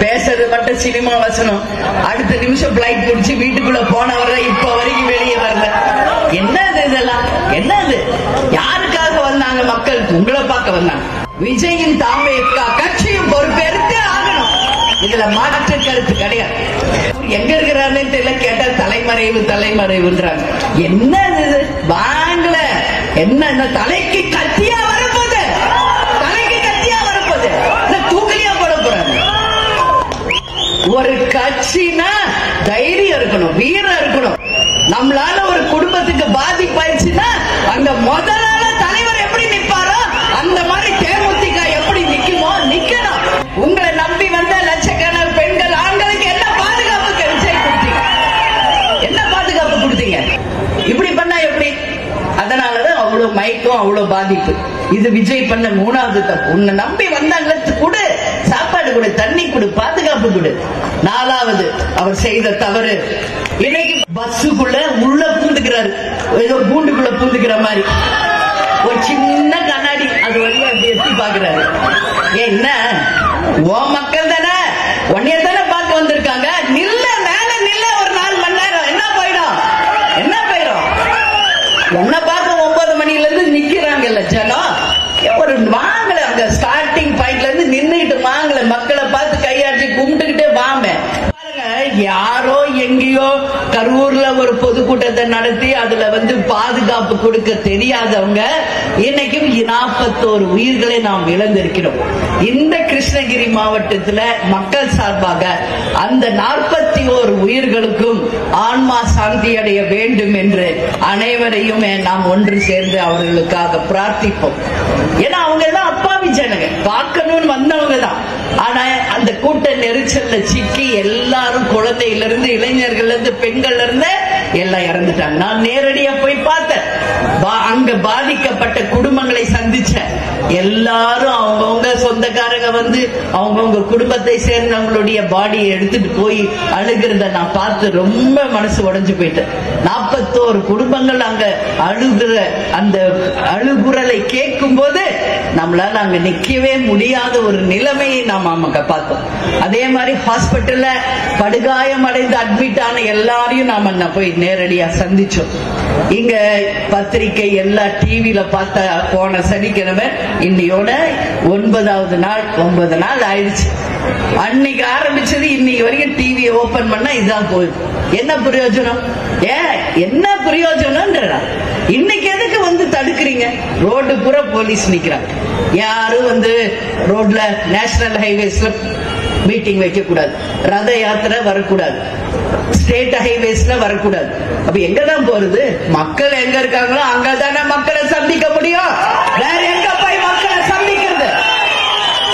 பேசுறது மட்டும் சினிமா வசனம். அடுத்த நிமிஷம் பிளைட் பிடிச்சி வீட்டுக்குள்ள போனவர இப்ப வரைக்கும் வெளியே வரல. என்னது இதெல்லாம்? என்னது? யாருக்காக வந்தாங்க மக்கள்? உங்களை பார்க்க வந்தாங்க. விஜயின் தாவேக்கா கட்சியும் பொறுப்பேற்று ஆகணும். இதுல மாற்று கருத்து கிடையாது. எங்க இருக்கிறாருன்னு தெரியல. கேட்டா தலைமறைவுன்றாங்க. என்ன இது? வாங்கல என்ன தலைக்கு கத்தியா வரப்போகுது? தலைக்கு கத்தியா வரப்போகுது? தூக்கலியா போட போறாங்க. ஒரு கட்சினா தைரியம் இருக்கணும், வீரம் இருக்கணும். நம்மளால ஒரு குடும்பத்துக்கு பாதிப்பாயிடுச்சுன்னா அங்க முதலால தலைவர் எப்படி நிப்பாரோ அந்த மாதிரி தேமுதிக எப்படி நிக்குமோ நிக்கணும். உங்களை நம்பி வந்த லட்சக்கணக்கான பெண்கள் ஆண்களுக்கு என்ன பாதுகாப்பு கொடுத்தீங்க? என்ன பாதுகாப்பு கொடுத்தீங்க? இப்படி பண்ணா எப்படி? அதனாலதான் அவ்வளவு மயக்கம், அவ்வளவு பாதிப்பு. இது விஜய் பண்ண 3வது தப்பு. உன்னை நம்பி வந்தாங்க, கொடு, சாப்பாடு கொடு, தண்ணி கொடு, பாதுகாப்பு கொடு. 4வது அவர் செய்த தவறு, இன்னைக்கு பஸ்ஸுக்குள்ள உள்ள பூந்துக்கிறாரு. ஏதோ பூண்டுக்குள்ள பூந்துக்கிற மாதிரி ஒரு சின்ன கண்ணாடி அது வழியா எட்டி பாக்குறாரு. என்ன ஓ மக்கள் தானே, உன்னைய தானே பார்க்க வந்திருக்காங்க, நில்ல மேல நில்ல ஒரு 4 மணி நேரம். என்ன போயிடும்? உன்னை பார்க்க 9 மணில இருந்து நிக்கிறாங்கல்ல ஜனம். ஒரு வாங்கல, அந்த ஸ்டார்டிங் பாயிண்ட்ல இருந்து நின்னுகிட்டு வாங்கல, மக்களை பார்த்து கையாட்டி கும்பிட்டுக்கிட்டே வாங்க. யாரோ எங்கேயோ கரூர்ல ஒரு பொதுக்கூட்டத்தை நடத்தி அதுல பாதுகாப்பு கொடுக்க தெரியாதவங்க இன்னைக்கும் 41 உயிர்களை நாம் இழந்திருக்கிறோம். இந்த கிருஷ்ணகிரி மாவட்டத்தில் மக்கள் சார்பாக அந்த 41 உயிர்களுக்கும் ஆன்மா சாந்தி அடைய வேண்டும் என்று அனைவரையும் நாம் ஒன்று சேர்ந்து அவர்களுக்காக பிரார்த்திப்போம். ஏன்னா அவங்க எல்லாம் அப்பாவி ஜனங்க, பார்க்கணும்னு வந்தவங்க தான். ஆனா அந்த கூட்ட நெரிச்சல்ல சிக்கி எல்லாரும் குழந்தையில இருந்து இளைஞர்கள் இருந்து பெண்கள் இருந்து எல்லாம் இறந்துட்டாங்க. நான் நேரடியா போய் பார்த்தேன். அங்க பாதிக்கப்பட்ட குடும்பங்களை சந்திச்சேன். எல்லாரும் அவங்கவுங்க சொந்தக்காரங்க அவங்கவுங்க குடும்பத்தை சேர்ந்தவங்களுடைய பாடியை எடுத்துட்டு போய் அழுகிறத நான் பார்த்து ரொம்ப மனசு உடைஞ்சு போயிட்டேன். 41 குடும்பங்கள் அங்க அழுகிற அந்த அழுகுரலை கேட்கும் போது நம்மளால அங்க நிக்கவே முடியாத ஒரு நிலைமையை நாம் பார்த்தோம். அதே மாதிரி ஹாஸ்பிட்டல்ல படுகாயம் அடைந்து அட்மிட் ஆன எல்லாரையும் நாம போய் நேரடியா சந்திச்சோம். இங்க பத்திரிகை எல்லா டிவில பார்த்த போன சனிக்கிழமை இன்னையோட 9வது நாள், 9 நாள் ஆயிடுச்சு. அன்னைக்கு ஆரம்பிச்சது இன்னைக்கு வரைக்கும் டிவியை ஓபன் பண்ணா இதுதான் போகுது. என்ன பிரயோஜனம்? என்ன பிரயோஜனம்? இன்னைக்கு எதுக்கு தடுக்கிறீங்க? ரோடு பூரா போலீஸ் நிக்கிறாங்க. யாரும் ரோட்ல நேஷனல் ஹைவேஸ்ல மீட்டிங் வைக்க கூடாது, ரத யாத்திரை வரக்கூடாது, ஸ்டேட் ஹைவேஸ்ல வரக்கூடாது. அப்ப எங்கதான் போறது? மக்கள் எங்க இருக்காங்களோ அங்கதானே மக்களை சந்திக்க முடியும். வேற எங்க போய் மக்களை சந்திக்கிறது?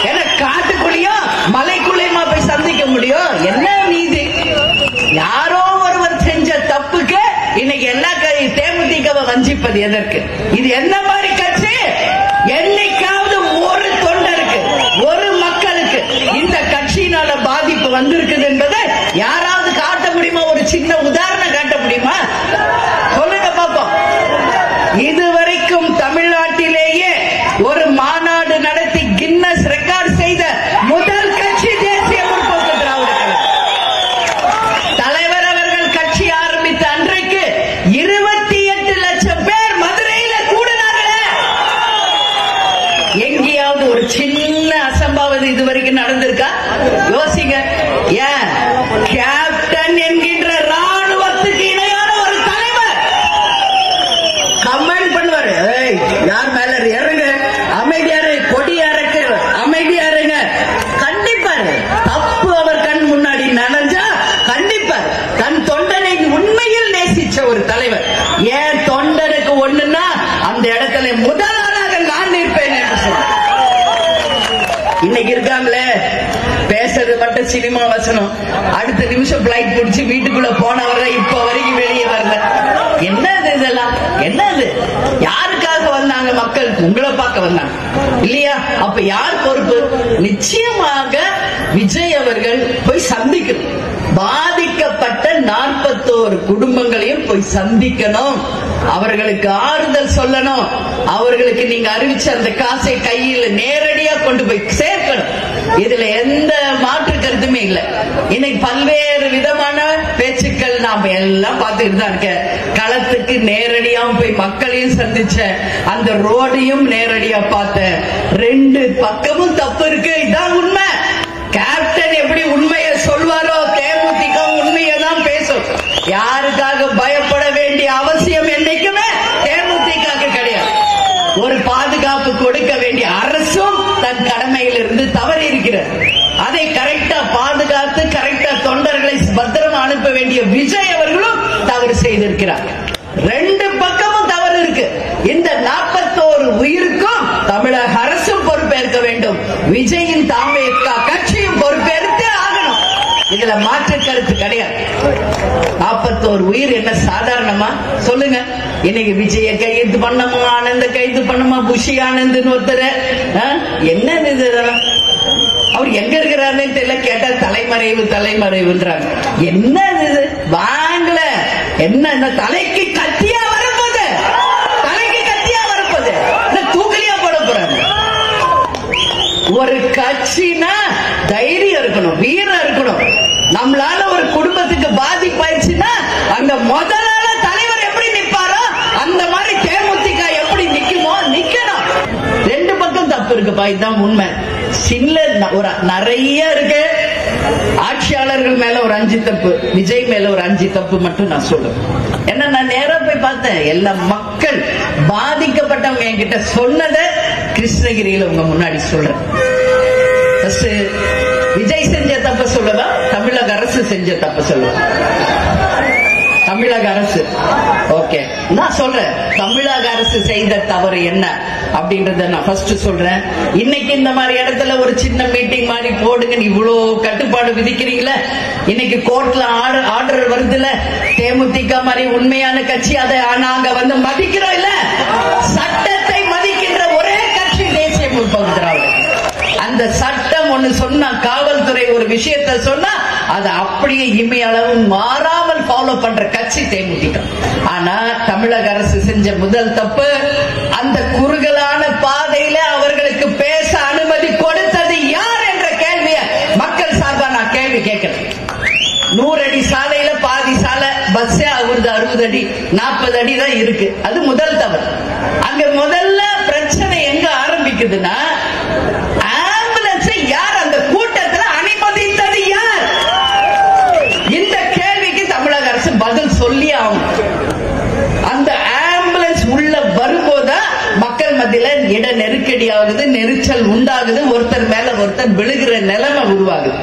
ஏன்னா காட்டுக்குள்ளேயோ மலைக்குள்ளேயுமா போய் சந்திக்க முடியும்? என்ன நீதி? யாரோ ஒருவர் செஞ்ச தப்புக்கு இன்னைக்கு எல்லா தேமுதிகவை வஞ்சிப்பது எதற்கு? இது என்ன மாதிரி கட்சி? என்னைக்காவது ஒரு தொண்டருக்கு, ஒரு மக்களுக்கு இந்த கட்சியினால பாதிப்பு வந்திருக்குது என்பதை யாராவது காட்ட முடியுமா? ஒரு சின்ன உதாரணம் காட்ட முடியுமா? சொல்லுங்க பாப்போம். இதுவரைக்கும் தமிழ்நாட்டிலேயே ஒரு மாநாடு நடத்தி கின்னஸ் ரெக்கார்ட் செய்த முதல் கட்சி தேசிய முற்போக்கு திராவிட கழகம். தலைவர் அவர்கள் கட்சி ஆரம்பித்த அன்றைக்கு 28 லட்சம் பேர் மதுரையில கூடினார்களே. எங்கேயாவது ஒரு சின்ன அசம்பாவது இதுவரைக்கும் நடந்திருக்கா? யோசிங்க. ஏன் கேப்டன் என்கின்ற ராணுவத்துக்கு இணையான ஒரு தலைவர் கமெண்ட் பண்ணுவாரு, யார் மேல இறங்க, அமைதியாரு, கொடியாருக்கு அமைதியாருங்க, கண்டிப்பாரு. தப்பு அவர் கண் முன்னாடி நடந்தா கண்டிப்பார். தன் தொண்டனை உண்மையில் நேசிச்ச ஒரு தலைவர். ஏன் தொண்டனுக்கு ஒண்ணுன்னா அந்த இடத்துல முதலாளாக நான் நிற்பேன் என்று சொல்றேன். இன்னைக்கு இருக்காங்களே, பேசுறது மட்டும் சினிமா வசனம். அடுத்த நிமிஷம் பிளைட் பிடிச்சி வீட்டுக்குள்ள போனவர இப்ப வரைக்கும் வெளியே வரல. என்னது இதெல்லாம்? என்னது? யாருக்காக வந்தாங்க மக்கள்? உங்களை பார்க்க வந்தாங்க இல்லையா? அப்ப யார் பொறுப்பு? நிச்சயமாக விஜய் அவர்கள் போய் சந்திக்கணும். பாதிக்கப்பட்ட 41 குடும்பங்களையும் போய் சந்திக்கணும். அவர்களுக்கு ஆறுதல் சொல்லணும். அவர்களுக்கு நீங்க அறிவிச்ச அந்த காசை கையில் நேரடியா கொண்டு போய் சேர்க்கணும். இதுல எந்த மாற்று கருத்துமே இல்லை. இன்னைக்கு பல்வேறு விதமான பேச்சுக்கள் நாம எல்லாம் பார்த்துட்டு தான் இருக்க. களத்துக்கு நேரடியாவும் போய் மக்களையும் சந்திச்ச, அந்த ரோடையும் நேரடியா பார்த்தேன். ரெண்டு பக்கமும் தப்பு இருக்கு, இதான் உண்மை. கேப்டன் எப்படி உண்மையை சொல்வாரோ தேமுதிக உண்மையை தான் பேசும். யாருக்காக பயப்பட வேண்டிய அவசியம் என்னைக்குமே தேமுதிக கிடையாது. ஒரு பாதுகாப்பு கொடுக்க வேண்டிய அரசும் தன் கடமையிலிருந்து தவறி இருக்கிறது. அதை கரெக்டா பாதுகாத்து கரெக்டா தொண்டர்களை பத்திரமா அனுப்ப வேண்டிய விஜய் அவர்களும் தவறு செய்திருக்கிறார். ரெண்டு பக்கமும் தவறு இருக்கு. இந்த 41 உயிருக்கும் தமிழக அரசும் பொறுப்பேற்க வேண்டும். விஜயின் தாவேகா கட்சியும் பொறுப்பேற்று ஆகணும். இதுல மாற்று கருத்து கிடையாது. 41 உயிர் என்ன சாதாரணமா சொல்லுங்க. இன்னைக்கு விஜய கைது பண்ணமா, ஆனந்த கைது பண்ணமா, புஷி ஆனந்த் ஒருத்தர் என்ன இது, அவர் எங்க இருக்கிறாருன்னு தெரியல. கேட்டா தலைமறைவுன்றாங்க. என்ன இது வாங்கல, என்ன தலைக்கு கத்தியா வரப்போது, தலைக்கு கத்தியா வரப்போது, தூக்கலியா போட போறாங்க. ஒரு கட்சினா தைரியம் இருக்கணும், வீரம் இருக்கணும். நம்மளால ஒரு குடும்பத்துக்கு பாதிப்பாயிடுச்சுன்னா அங்க முதலால தலைவர் எப்படி நிற்பாரோ அந்த மாதிரி தேமுதிக எப்படி நிக்குமோ நிக்கணும். ரெண்டு பக்கம் தப்பு இருக்குப்பா, இதுதான் உண்மை. நிறைய இருக்கு. ஆட்சியாளர்கள் மேல ஒரு 5 தப்பு, விஜய் மேல ஒரு 5 தப்பு மட்டும் நான் சொல்றேன். ஏன்னா நான் நேரா போய் பார்த்தேன். எல்லா மக்கள் பாதிக்கப்பட்டவங்க என்கிட்ட சொன்னதை கிருஷ்ணகிரியில உங்க முன்னாடி சொல்றேன். விஜய் செஞ்ச தப்ப சொல்லவா, தமிழக அரசு செஞ்ச தப்ப சொல்லவா? தமிழக அரசு. ஓகே, நான் சொல்றேன் தமிழக அரசு செய்த தவறு என்ன அப்படின்றத நான் ஃபர்ஸ்ட் சொல்றேன். இன்னைக்கு இந்த மாதிரி இடத்துல ஒரு சின்ன மீட்டிங் மாதிரி போடுங்க, இவ்வளவு கட்டுப்பாடு விதிக்கிறீங்களா? இன்னைக்கு கோர்ட்ல ஆர்டர் வருதுல, தேமுதிக மாதிரி உண்மையான கட்சி அதை நாங்க வந்து மதிக்கிறோம் இல்ல. சட்டத்தை மதிக்கின்ற ஒரே கட்சி தேசிய முற்போக்கு திராவிட. அந்த சட்டம் ஒண்ணு சொன்னா, காவல்துறை ஒரு விஷயத்தை சொன்னா அதை அப்படியே இமையளவு மாறாமல் ஃபாலோ பண்ற கட்சி தேமுதிக. ஆனா தமிழக அரசு செஞ்ச முதல் தப்பு, அந்த குறுகலான பாதையில அவர்களுக்கு பேச அனுமதி கொடுத்தது யார் என்ற கேள்வியை மக்கள் சார்பா நான் கேள்வி கேட்கிறேன். 100 அடி சாலையில பாதி சாலை பஸ்ஸே 60 அடி 40 அடி தான் இருக்கு. அது முதல் தவறு. அங்க முதல்ல பிரச்சனை எங்க ஆரம்பிக்குதுன்னா, ஆம்புலன்ஸை யார் அந்த கூட்டத்தில் அனுமதித்தது யார்? இந்த கேள்விக்கு தமிழக அரசு பதில் சொல்லி ஆகும். அந்த ஆம்புலன்ஸ் உள்ள வரும்போது மக்கள் மத்தியில இட நெருக்கடி ஆகுது, நெரிச்சல் உண்டாகுது, ஒருத்தர் மேல ஒருத்தர் விழுகிற நிலைமை உருவாகுது.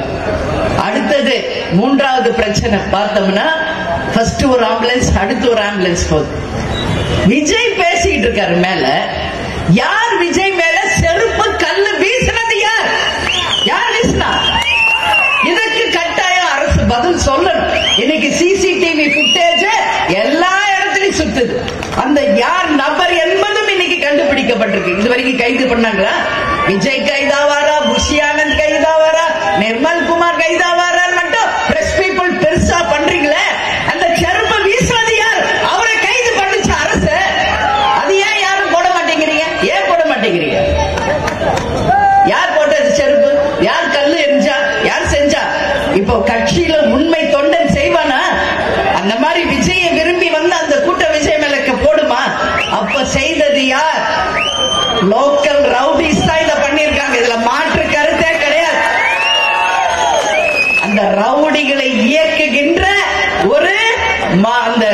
அடுத்தது 3வது பிரச்சனை பார்த்தோம்னா, ஃபர்ஸ்ட் ஒரு ஆம்புலன்ஸ், அடுத்து ஒரு ஆம்புலன்ஸ் போகுது. விஜய் பேசிட்டு இருக்காரு மேல. யார் விஜய் மேல செருப்பு கல்லு வீசினது? யார் யார் வீசினா? இதுக்கு கட்டாயம் அரசு பதில் சொல்லணும். இன்னைக்கு சிசிடிவி ஃபுட்டேஜ் எல்லா இடத்துலயும் சுத்துது. அந்த யார் நபர் என்பதும் இன்னைக்கு கண்டுபிடிக்கப்பட்டிருக்கு. இது வரைக்கும் கைது பண்ணாங்களா? விஜய் கைதாவாரா, புஷி ஆனந்த் கைதாவாரா, நிர்மல் குமார் கைதாவாரா மட்டும் பிரஸ் பீப்புள் பெருசா பண்றீங்களே. அந்த செருப்பு வீசுவது யார்? அவரை கைது பண்ணுச்சு அரசு. அது ஏன் யாரும் போட மாட்டேங்கிறீங்க? ஏன் போட மாட்டேங்கிறீங்க? யார் போட்டது செருப்பு? யார் கல்லு எரிஞ்சா? யார் செஞ்சா? இப்போ கட்சியில உண்மை தொண்டன் செய்வானா? அந்த மாதிரி விஜய விரும்பி வந்து அந்த கூட்ட விஜய் மேல போடுமா? அப்ப செய்தது யார்? லோக்கல் ரவுடிஸ் தான் இதை பண்ணிருக்காங்க. இதுல மாற்று கருத்தே கிடையாது. அந்த ரவுடிகளை இயக்குகின்ற ஒரு அந்த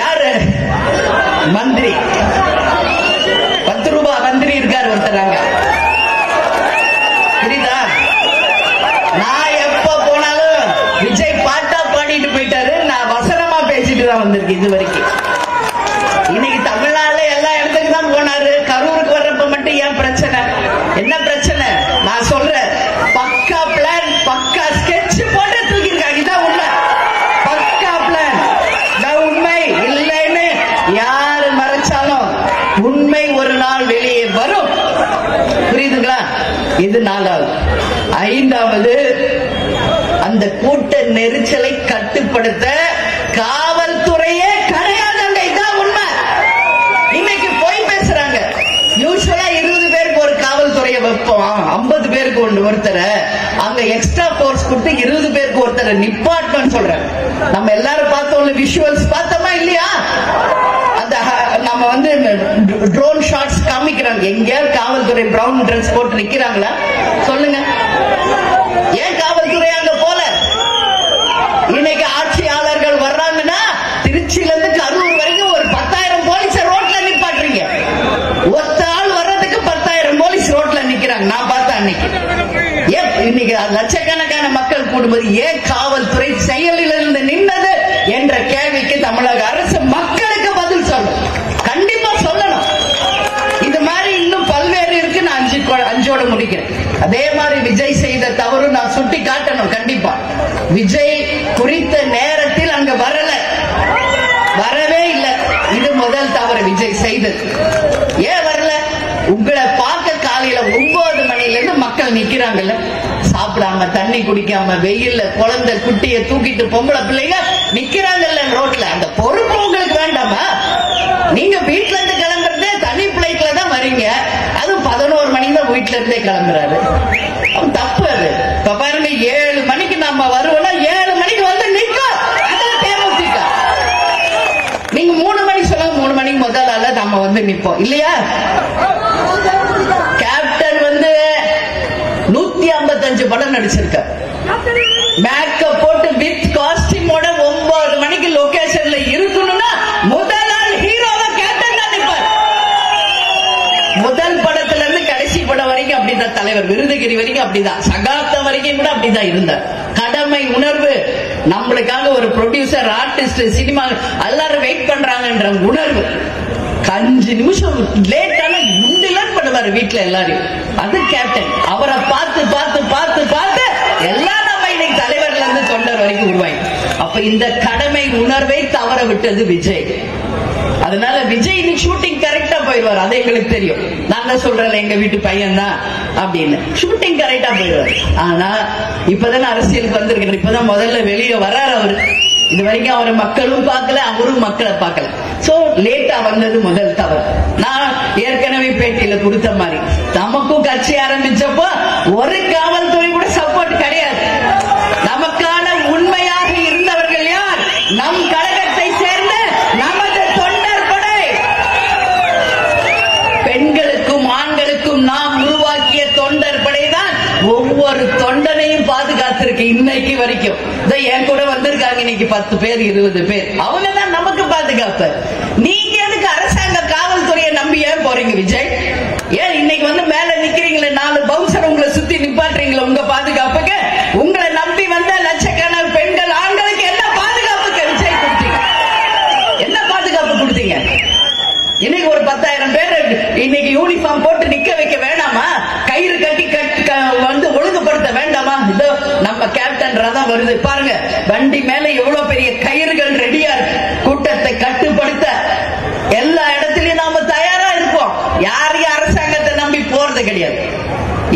யாரு மந்திரி, 10 ரூபாய் மந்திரி இருக்காரு ஒருத்தராங்க, புரியுதா? நான் எப்ப போனாலும் விஜய் பாட்டா பாடிட்டு போயிட்டாரு, நான் வசனமா பேசிட்டு தான் வந்திருக்கேன் இது வரைக்கும். இன்னைக்கு தமிழ்நாடுல எல்லா இடத்துக்கு தான் போனாரு. கரூருக்கு வர்றப்ப மட்டும் ஏன் பிரச்சனை? என்ன பிரச்சனை? நான் சொல்றேன், பக்கா பிளான், பக்கா ஸ்கெட்ச் போட்டு தூக்கிருக்காங்க. இதான் உண்மை. பக்கா பிளான் தான் உண்மை. இல்லைன்னு யாரு மறைச்சாலும் உண்மை ஒரு நாள் வெளியே வரும். புரியுதுங்களா? இது 4வது. 5வது, அந்த கூட்ட நெரிச்சலை கட்டுப்படுத்த காவல்துறையே கிடையாதுங்க. இதான் உண்மை. இன்னைக்கு போய் பேசுறாங்க. யூசுவலா 20 பேருக்கு ஒரு காவல்துறையை வைப்போம், 50 பேருக்கு ஒருத்தர் அங்க எக்ஸ்ட்ரா போர்ஸ் கொடுத்து கொடுத்து 20 பேருக்கு ஒருத்தர் நிப்பாட்டம் சொல்றாங்க. நம்ம எல்லாரும் பார்த்தோம், விஷுவல்ஸ் பார்த்தோமா இல்லையா? அந்த நம்ம வந்து ட்ரோன் ஷாட்ஸ் காமிக்கிறாங்க. எங்கேயாவது காவல்துறை பிரவுன் ட்ரெஸ் போட்டு நிக்கிறாங்களா சொல்லுங்க? ஏன் காவல்துறை அங்க போல? இன்னைக்கு ஆட்சியாளர்கள் வர்றாங்கன்னா திருச்சியில இருந்து கரூர் வரைக்கும் ஒரு 10,000 போலீஸ் ரோட்ல நிப்பாட்டுறீங்க. ஒத்த ஆள் வர்றதுக்கு 10,000 போலீஸ் ரோட்ல நிக்கிறாங்க. நான் பார்த்தேன் அன்னைக்கு. ஏன் இன்னைக்கு லட்சக்கணக்கான மக்கள் கூடும்போது ஏன் காவல்துறை செயலில் இருந்து நின்னது என்ற கேள்விக்கு தமிழக அரசு மக்களுக்கு பதில் சொல்லணும். கண்டிப்பா சொல்லணும். இது மாதிரி இன்னும் பல்வேறு இருக்கு. நான் அஞ்சோட முடிக்கிறேன். அதே மாதிரி விஜய் செய்த தவறு நான் சுட்டி காட்டணும். கண்டிப்பா விஜய் குறித்த நேரத்தில் அங்க வரவே இல்லை. இது முதல் தவறு விஜய் செய்தது. ஏன் வரல? உங்களை பார்க்க காலையில 9 மணில இருந்து மக்கள் நிக்கிறாங்கல்ல, சாப்பிடாம தண்ணி குடிக்காம வெயில்ல குழந்தை குட்டிய தூக்கிட்டு பொம்பளை பிள்ளைங்க நிக்கிறாங்கல்ல ரோட்ல. அந்த பொறுப்பு உங்களுக்கு வேண்டாமா? நீங்க வீட்டுல இருந்து கிளம்புறதே தனி பிள்ளைக்குல தான் வரீங்க. அது 11 மணிக்கு தான் வீட்டுல இருந்தே கிளம்புறாரு. தப்பு அது. இப்ப பாருங்க, 7 மணிக்கு நம்ம வருவோம்னா 7 மணிக்கு வந்து நிற்கும். அதான் தேமுதிக. நீங்க 3 மணிக்கு சொன்னாங்க, 3 மணிக்கு முதல் ஆள நம்ம வந்து நிப்போம் இல்லையா? கேப்டன் வந்து 155 படம் நடிச்சிருக்க. மேக்கப் போட்டு வித் காஸ்டியூமோட 9 மணிக்கு லொகேஷன்ல இருக்கணும்னா முதல் ஆள் ஹீரோவா கேப்டன் தான் நிப்பார். முதல் படத்துல இருந்து கடைசி படம் வரைக்கும் அப்படிதான். தலைவர் விருதுகிரி வரைக்கும் அப்படிதான். சகாப்தம் வரைக்கும் கூட அப்படிதான் இருந்தார். கடமை உணர்வு, நம்மளுக்காக ஒரு ப்ரொடியூசர், ஆர்டிஸ்ட், சினிமா எல்லாரும் வெயிட் பண்றாங்கன்ற உணர்வு. 5 நிமிஷம் லேட்டான முண்டிலாம் பண்ணுவாரு வீட்டுல எல்லாரும். அது கேப்டன். அவரை பார்த்து பார்த்து பார்த்து பார்த்து எல்லாம் நம்ம இன்னைக்கு தலைவர்ல இருந்து தொண்டர் வரைக்கும் உருவாய். அப்ப இந்த கடமை உணர்வை தவற விட்டது விஜய். அதனால விஜய் இன்னைக்கு ஷூட்டிங் கரெக்டா போயிடுவார். அது எங்களுக்கு தெரியும். நான் தான் சொல்றேன், எங்க வீட்டு பையன் தான் அப்படின்னு ஷூட்டிங் கரெக்டா போயிடுவார். ஆனா இப்பதான் அரசியலுக்கு வந்திருக்கிறார். இப்பதான் முதல்ல வெளியே வர்றாரு அவரு. இது வரைக்கும் அவரை மக்களும் பார்க்கல, அவரும் மக்களை பார்க்கல. சோ லேட்டா வந்தது முதல் தவறு. நான் ஏற்கனவே பேட்டியில கொடுத்த மாதிரி நமக்கும் கட்சி ஆரம்பிச்சப்போ ஒரு காவல்துறை கூட சப்போர்ட் கிடையாது. நமக்கான உண்மையாக இருந்தவர்கள் யார்? நம் கழகத்தை சேர்ந்த நமது தொண்டர் படை. பெண்களுக்கும் ஆண்களுக்கும் நாம் உருவாக்கிய தொண்டர் படைதான் ஒவ்வொரு தொண்டனையும் பாதுகாத்திருக்கு இன்னைக்கு வரைக்கும். என் கூட வந்திருக்காங்க இன்னைக்கு 10 பேர் 20 பேர். அவங்க தான் நமக்கு பாதுகாப்பு. நீங்க எதுக்கு அரசாங்க காவல்துறையை நம்பி ஏன் போறீங்க விஜய்? ஏன் இன்னைக்கு வந்து மேல நிக்கிறீங்களே 4 பவுன்சர் உங்களை சுத்தி நிப்பாட்டுறீங்களா உங்க பாதுகாப்புக்கு? உங்களை நம்பி வந்த லட்சக்கணக்கான பெண்கள் ஆண்களுக்கு என்ன பாதுகாப்புக்கு விஜய் கொடுத்தீங்க? என்ன பாதுகாப்பு கொடுத்தீங்க? இன்னைக்கு ஒரு 10,000 பேர் இன்னைக்கு யூனிஃபார்ம் போட்டு நிக்க வைக்க வேண்டாமா? கயிறு கட்டி வந்து ஒழுங்குபடுத்த வேண்டாமா? இதோ நம்ம கேப்டன் ரதம் வருது பாருங்க. வண்டி மேல எவ்வளவு பெரிய கயிறுகள் ரெடியா இருக்கு. கூட்டத்தை கட்டுப்படுத்த எல்லா இடத்திலையும் நாம தயாரா இருப்போம். யாரையும் அரசாங்கத்தை நம்பி போறது கிடையாது.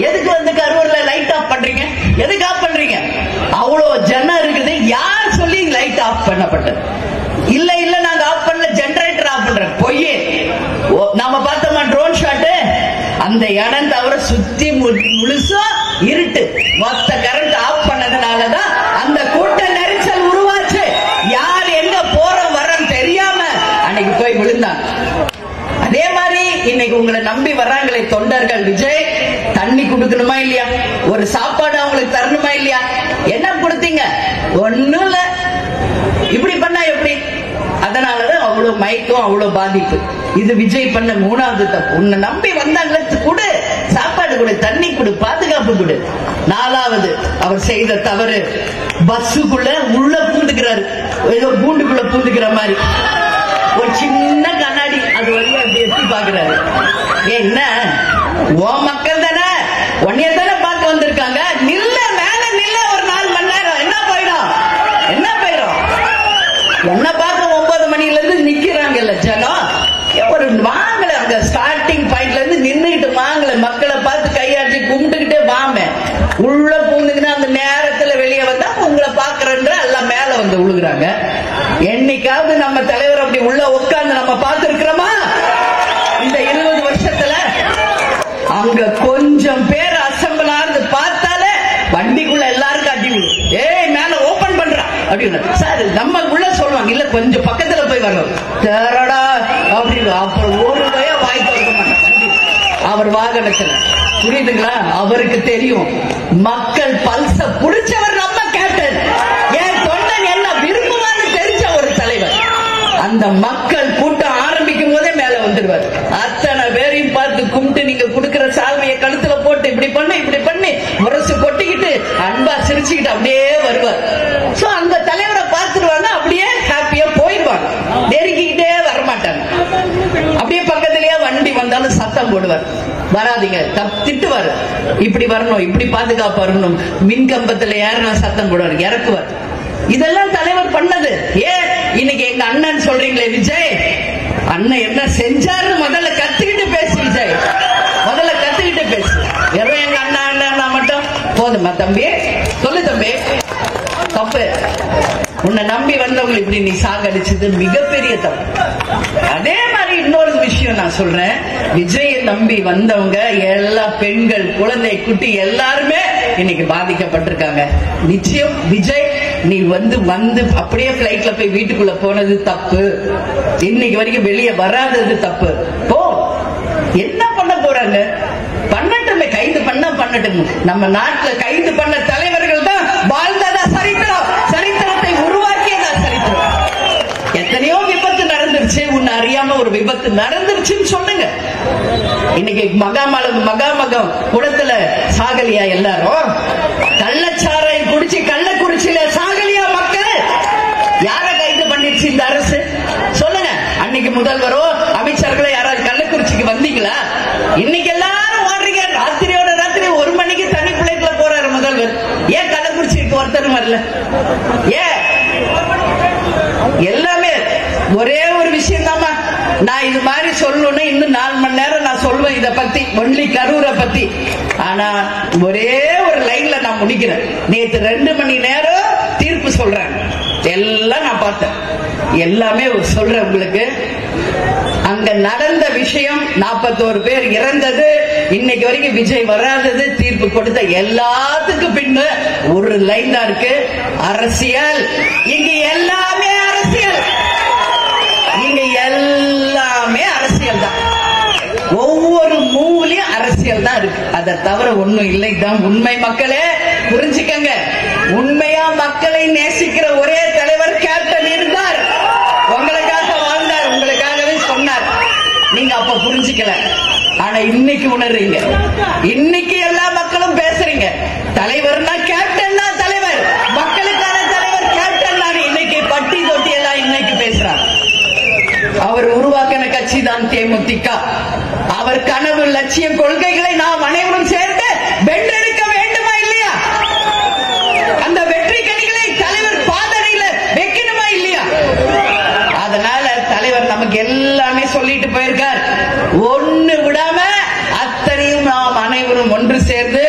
எதுக்கு வந்து கரூர்ல லைட் ஆஃப் பண்றீங்க? எதுக்கு ஆஃப் பண்றீங்க? அவ்வளவு ஜனம் இருக்குது. யார் சொல்லி லைட் ஆஃப் பண்ணப்பட்டது? இல்ல இல்ல நாங்க ஆஃப் பண்ணல, ஜெனரேட்டர் ஆஃப் பண்றோம். பொய்யே. நாம பார்த்தோமா ட்ரோன் ஷாட்? அந்த இடம் தவிர சுத்தி முழுசா இருட்டு. மொத்த கரண்ட் ஆஃப் பண்ணதுனாலதான் அந்த கூட்ட நெரிசல் உருவாச்சு. யார் எங்க போறோம் வரோம் தெரியாம அன்னைக்கு போய் விழுந்தாங்க. அதே மாதிரி இன்னைக்கு உங்களை நம்பி வர்றாங்களே தொண்டர்கள். விஜய் தண்ணி கொடுக்கணுமா இல்லையா? ஒரு சாப்பாடு அவங்களுக்கு தரணுமா இல்லையா? என்ன கொடுத்தீங்க? ஒண்ணும் இல்ல. இப்படி பண்ணா எப்படி? அதனாலதான் அவ்வளவு மயக்கம், அவ்வளவு பாதிப்பு. இது விஜய் பண்ண 3வது தப்பு. உன்னை நம்பி வந்தாங்க, கொடு சாப்பாடு, கொடு தண்ணி, கொடு பாதுகாப்பு, கொடு. 4வது அவர் செய்த தவறு, பஸ்ஸுக்குள்ள உள்ள பூந்துக்கிறாரு. ஏதோ பூண்டுக்குள்ள பூந்துக்கிற மாதிரி ஒரு சின்ன கண்ணாடி அது வழியா எட்டி பாக்குறாரு. என்ன ஓ மக்கள் தானே, உன்னைய தானே பார்க்க வந்திருக்காங்க, நில்ல மேல நில்ல ஒரு 4 மணி நேரம். என்ன போயிடும்? என்ன போயிடும்? என்ன பார்க்க 9 மணில இருந்து நிக்கிறாங்கல்ல ஜனம். ஒரு வாங்கல, அங்க ஸ்டார்டிங் பாயிண்ட்ல இருந்து நின்னுகிட்டு வாங்கல, மக்களை பார்த்து கையாட்டி கும்பிட்டுக்கிட்டே வாம உள்ள பூந்துக்குன்னா அந்த நேரத்துல வெளியே வந்தா உங்களை பாக்குறன்ற எல்லாம் மேல வந்து விழுகுறாங்க. என்னைக்காவது நம்ம தலைவர் அப்படி உள்ள உட்கார்ந்து நம்ம பார்த்து இருக்கிறோமா? இந்த 20 வருஷத்துல அங்க கொஞ்சம் பேர் அசம்பிள் ஆகுது பார்த்தாலே வண்டிக்குள்ள எல்லாரும் காட்டி விடும். அப்படின்னு. சார் நம்ம உள்ள சொல்லுவாங்க, இல்ல கொஞ்சம் பக்கத்துல போய் வரணும் தேரடா அப்படின்னு. அப்புறம் ஒரு பய வாய் திறக்க மாட்டாங்க அவர் வாகனத்துல. புரியுதுங்களா? அவருக்கு தெரியும் மக்கள் பல்ச புடிச்சவர் நம்ம கேப்டன். ஏன் தொண்டன் என்ன விரும்புவான்னு தெரிஞ்ச ஒரு தலைவர். அந்த மக்கள் கூட்டம் ஆரம்பிக்கும் போதே மேல வந்துடுவார். அத்தனை பேரையும் பார்த்து கும்பிட்டு நீங்க கொடுக்கிற சால்வையை கழுத்துல போட்டு இப்படி பண்ணி முரசு கொட்டிக்கிட்டு அன்பா சிரிச்சுக்கிட்டு அப்படியே வருவார். சோ அந்த தலைவரை பார்த்துருவாங்க, அப்படியே ஹாப்பியா போயிடுவாங்க, நெருங்கிக்கிட்டே வரமாட்டாங்க. அப்படியே பக்கத்திலேயே வண்டி வந்தாலும் சத்தம் போடுவார், வராதிங்க, திட்டுவார், இப்படி வரணும், இப்படி பாதுகாப்பு வரணும், மின்கம்பத்துல ஏறினா சத்தம் போடுவார், இறக்குவார். இதெல்லாம் தலைவர் பண்ணது. ஏன் இன்னைக்கு எங்க அண்ணன் சொல்றீங்களே விஜய், அண்ணன் என்ன செஞ்சாரு முதல்ல கத்துக்கிட்டு பேசு விஜய், முதல்ல கத்துக்கிட்டு பேசு. வெறும் எங்க அண்ணா அண்ணா மட்டும் போதுமா தம்பி? சொல்லு தம்பி, தப்பு. உன்னை நம்பி வந்தவங்க இப்படி நீ சாகடிச்சது மிகப்பெரிய தப்பு. அதே மாதிரி இன்னொரு விஷயம் நான் சொல்றேன், விஜயை நம்பி வந்தவங்க எல்லா பெண்கள், குழந்தை, குட்டி எல்லாருமே இன்னைக்கு பாதிக்கப்பட்டிருக்காங்க. நிச்சயம் விஜய் நீ வந்து அப்படியே பிளைட்ல போய் வீட்டுக்குள்ள போனது தப்பு, இன்னைக்கு வரைக்கும் வெளியே வராதது தப்பு. போ, என்ன பண்ண போறாங்க பண்ணட்டுமே, கைது பண்ணட்டும். நம்ம நாட்டுல கைது பண்ண தலைவர்கள் தான் வாழ்ந்ததா சரித்திரம், சரித்திரத்தை உருவாக்கியதா சரித்திரம். எத்தனையோ விபத்து நடந்துருச்சு, உன்னை அறியாம ஒரு விபத்து நடந்துருச்சுன்னு சொல்லுங்க. இன்னைக்கு மகாமகம் குளத்துல சாகலியா எல்லாரும்? கள்ளச்சாராயம் குடிச்சு கள்ளக்குறிச்சியில சாகலியா மக்கள்? யார கைது பண்ணிருச்சு இந்த அரசு சொல்லுங்க. அன்னைக்கு முதல்வரோ அமைச்சர்களோ யாராவது கள்ளக்குறிச்சிக்கு வந்தீங்களா? இன்னைக்கு எல்லாரும் ஓடுறீங்க, ராத்திரியோட ராத்திரி 1 மணிக்கு தனி பிள்ளைக்குள்ள போறாரு முதல்வர். ஏன் கள்ளக்குறிச்சிக்கு ஒருத்தரும் வரல? ஏன்? எல்லாமே ஒரே ஒரு விஷயம் தாமா. நான் இது மாதிரி சொல்லணும்னு இன்னும் 4 மணி நேரம் நான் சொல்லுவேன் இத பத்தி, ஒன்லி கரூரை பத்தி. ஆனா ஒரே ஒரு லைன்ல நான் முடிக்கிறேன். நேற்று 2 மணி நேரம் தீர்ப்பு சொல்றேன், எல்லாம் நான் பார்த்தேன், எல்லாமே சொல்றேன் உங்களுக்கு. அங்க நடந்த விஷயம், 41 பேர் இறந்தது, இன்னைக்கு வரைக்கும் விஜய் வராதது, தீர்ப்பு கொடுத்த எல்லாத்துக்கும் பின்ன ஒரு லைன் தான் இருக்கு, அரசியல். இங்க எல்லாமே அரசியல், இங்க எல்லாமே அரசியல் தான். ஒவ்வொரு மூலையும் அரசியல் தான் இருக்கு, அதை தவிர ஒண்ணும் இல்லை. தான் உண்மை. மக்களே புரிஞ்சுக்கங்க, உண்மையா மக்களை நேசிக்கிற ஒரே தலைவர் கேப்டன் இருந்தார். உங்களுக்காக வாழ்ந்தார், உங்களுக்காகவே சொன்னார். நீங்க அப்ப புரிஞ்சுக்கல, ஆனா இன்னைக்கு உணர்றீங்க. இன்னைக்கு எல்லா மக்களும் பேசுறீங்க, தலைவர்னா கேப்டன் தான் தலைவர், மக்களுக்கான தலைவர் கேப்டன் தான். இன்னைக்கு பட்டி தொட்டி எல்லாம் இன்னைக்கு பேசுறாங்க. அவர் உருவாக்கின கட்சி தான் தேமுதிக. அவர் கனவு, லட்சியம், கொள்கைகளை நாம் அனைவரும் சேர்ந்து வென்றெடுக்க வேண்டுமா இல்லையா? அந்த வெற்றி கனிகளை தலைவர் பாதனையில வைக்கணுமா இல்லையா? அதனால தலைவர் நமக்கு எல்லாமே சொல்லிட்டு போயிருக்கார். ஒண்ணு விடாம அத்தனையும் நாம் அனைவரும் ஒன்று சேர்ந்து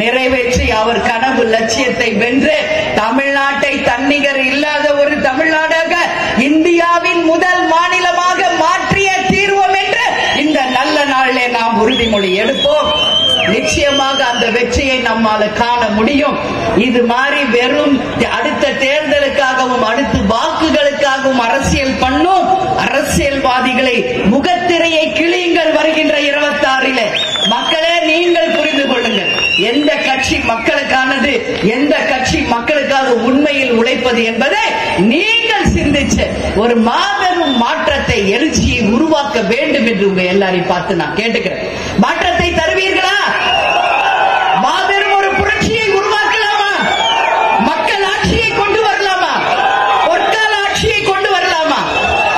நிறைவேற்றி அவர் கனவு லட்சியத்தை வென்று தமிழ்நாட்டை தன்னிகர் இல்லாத ஒரு தமிழ்நாடாக, இந்தியாவின் முதல் மாநிலமாக மாற்றிய தீர்வோம் என்று இந்த நல்ல நாளிலே நாம் உறுதிமொழி எடுப்போம். நிச்சயமாக அந்த வெற்றியை நம்மால காண முடியும். இது மாதிரி வெறும் அடுத்த தேர்தலுக்காகவும் அடுத்த வாக்குகளுக்காகவும் அரசியல் பண்ணும் அரசியல்வாதிகளை முகத்திரையை கிழியுங்கள். வருகின்ற 26 மக்களே நீங்கள் புரிந்து கொள்ளுங்கள், எந்த கட்சி மக்களுக்கானது, எந்த கட்சி மக்களுக்காக உண்மையில் உழைப்பது என்பதை நீங்கள் சிந்திச்சு ஒரு மாபெரும் மாற்றத்தை, எழுச்சியை உருவாக்க வேண்டும் என்று உங்க எல்லாரையும் பார்த்து நான் கேட்டுக்கிறேன். மாற்றத்தை தருவீர்களா? மாபெரும் ஒரு புரட்சியை உருவாக்கலாமா? மக்கள் ஆட்சியை கொண்டு வரலாமா? பொற்கால ஆட்சியை கொண்டு வரலாமா?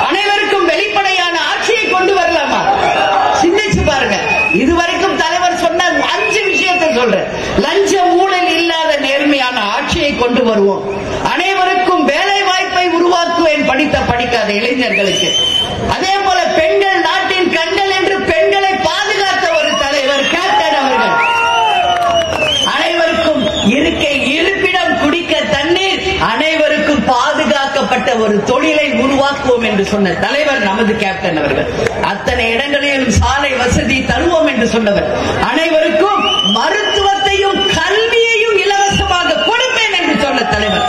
அனைவருக்கும் வெளிப்படையான ஆட்சியை கொண்டு வரலாமா? சிந்திச்சு பாருங்க. இதுவரைக்கும் தலைவர் சொன்ன 5 விஷயத்தை சொல்றேன். லஞ்ச ஊழல் இல்லாத நேர்மையான ஆட்சியை கொண்டு வருவோம். அனைவருக்கும் வேலை வாய்ப்பை உருவாக்குவேன், படித்த படிக்காத இளைஞர்களுக்கு. அதே போல பெண்கள் நாட்டின் கண்கள் என்று பெண்களை பாதுகாத்த ஒரு தலைவர் கேப்டன் அவர்கள். அனைவருக்கும் இருக்கை, இருப்பிடம், குடிக்க தண்ணீர், அனைவருக்கும் பாதுகாக்கப்பட்ட ஒரு தொழிலை உருவாக்குவோம் என்று சொன்ன தலைவர் நமது கேப்டன் அவர்கள். அத்தனை இடங்களிலும் சாலை வசதி தருவோம் என்று சொன்னவர். அனைவருக்கும் மருத்துவத்தையும் கல்வியையும் இலவசமாக கொடுப்பேன் என்று சொன்ன தலைவர்.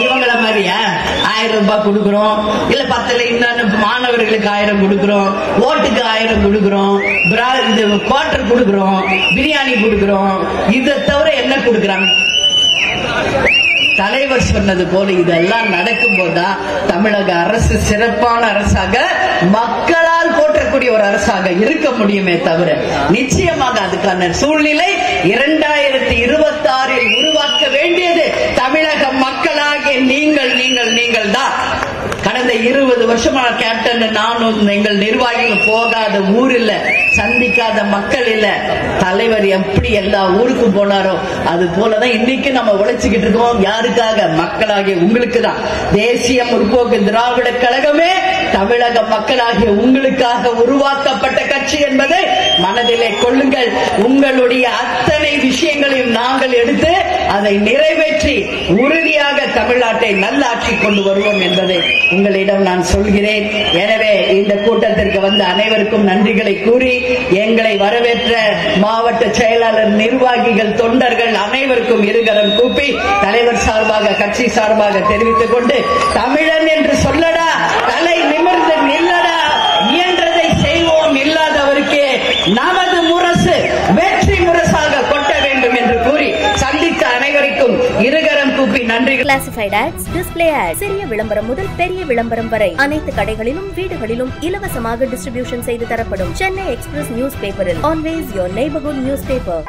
இவங்களை 1000 ரூபாய் கொடுக்கிறோம், இல்ல 10 இன்னும் மாணவர்களுக்கு 1000 கொடுக்கிறோம், ஓட்டுக்கு 1000 கொடுக்கிறோம், இது குவார்டர் கொடுக்கிறோம், பிரியாணி கொடுக்கிறோம். இதை தவிர என்ன கொடுக்கிறாங்க? தலைவர் சொன்னது போல இதெல்லாம் நடக்கும் போதுதான் தமிழக அரசு சிறப்பான அரசாக, மக்களால் போற்றக்கூடிய ஒரு அரசாக இருக்க முடியுமே தவிர, நிச்சயமாக அதுக்கான சூழ்நிலை 2026 உருவாக்க வேண்டியது தமிழக மக்களாகிய நீங்கள் தான். கடந்த 20 வருஷமா கேப்டன் நானும் எங்கள் நிர்வாகிகள் போகாத ஊர் இல்ல, சந்திக்காத மக்கள் இல்ல. தலைவர் எப்படி எல்லா ஊருக்கும் போனாரோ அது போலதான் இன்னைக்கு நம்ம உழைச்சுக்கிட்டு இருக்கோம். யாருக்காக? மக்களாகிய உங்களுக்கு தான். தேசிய முற்போக்கு திராவிட கழகமே தமிழக மக்களாகிய உங்களுக்காக உருவாக்கப்பட்ட கட்சி என்பதை மனதிலே கொள்ளுங்கள். உங்களுடைய அத்தனை விஷயங்களையும் நாங்கள் எடுத்து அதை நிறைவேற்றி உறுதியாக தமிழ்நாட்டை நல்லாட்சி கொண்டு வருவோம் என்பதை உங்களிடம் நான் சொல்கிறேன். எனவே இந்த கூட்டத்திற்கு வந்த அனைவருக்கும் நன்றிகளை கூறி, எங்களை வரவேற்ற மாவட்ட செயலாளர், நிர்வாகிகள், தொண்டர்கள் அனைவருக்கும் இருகரம் கூப்பி தலைவர் சார்பாக, கட்சி சார்பாக தெரிவித்துக் கொண்டு, தமிழன் என்று சொல்லடா, தலை நிமிர்ந்து நில்லடா, இயன்றதை செய்வோம், இல்லாதவருக்கே நமது முரசு வெற்றி முரசாக கொட்ட வேண்டும் என்று கூறி சந்தித்த அனைவருக்கும் இருகரம் கூப்பி நன்றி. கிளாசிஃபைட் ஆட்ஸ், டிஸ்ப்ளே ஆட்ஸ், சிறிய விளம்பரம் முதல் பெரிய விளம்பரம் வரை அனைத்து கடைகளிலும் வீடுகளிலும் இலவசமாக டிஸ்ட்ரிபியூஷன் செய்து தரப்படும். சென்னை எக்ஸ்பிரஸ் நியூஸ் பேப்பரில் always your neighbourhood news paper.